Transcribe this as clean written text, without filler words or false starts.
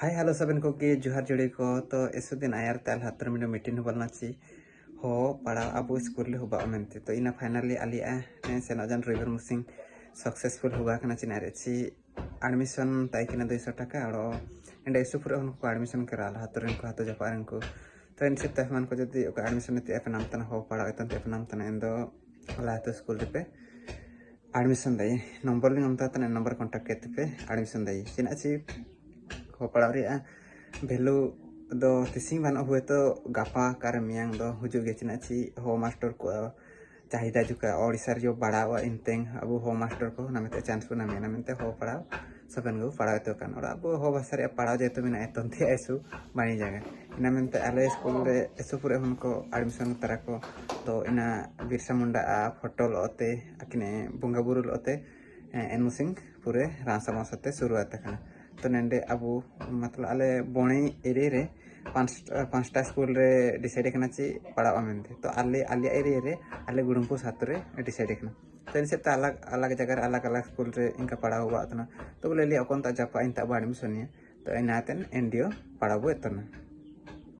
hi hello सबन को के जुहार जोड़ी को तो ऐसो दिन आयर ताल हातर मिनो मीटिंग बोलना ची हो पढ़ा अब स्कूल हो बा मेंते तो इना फाइनली आलिया ने सेनाजन रिवर मुसिंग सक्सेसफुल हुआ कना चिना रेची एडमिशन ताई किना 200 टाका और एंड ऐसो पूरा उनको एडमिशन करा हातर को हातो जपारन को तो इन सित तहमान को जदी ओका एडमिशन ते एफ नाम तना हो पढ़ा एतन ते नाम तना एंदो लातो स्कूल पे एडमिशन दई नंबर लिंग हमता तना नंबर कांटेक्ट केते पे एडमिशन दई चिना ची हो पढ़ा भेलू दो तिसिंग बान हुए तो गापा कार मियांग दो हुजुगे चिना ची हो मास्टर को चाहिदा जुका ओडिसा जो बड़ा इंतेंग अब हो मास्टर को नामते चांस को नामे नामते हो पढ़ा सबन गो पढ़ा तो कान और अब हो भाषा रे पढ़ा जेतो मिना एतंते ऐसु बानी जागा नामते आले स्कूल रे ऐसु पूरे उनको एडमिशन तरा को तो इना बिरसा मुंडा फोटो लते आकिने बुंगा बुरु लते एनमुसिंग पूरे रांसा सते शुरुआत था तो नेंडे अब मतलब आले बोणी एरिया रे पांचटा स्कूल रे डिसाइड करना ची पढ़ा मेंते तो आले आलिया एरिया रे आले गुडुमपुर सात रे डिसाइड करना तो इनसे अलग अलग जगह अलग अलग स्कूल रे इनका पढ़ा हुआ था तो बोले लिया कौन ता जापा इन तब एडमिशन तो इनातन एनडीओ पढ़ा हुआ तो ना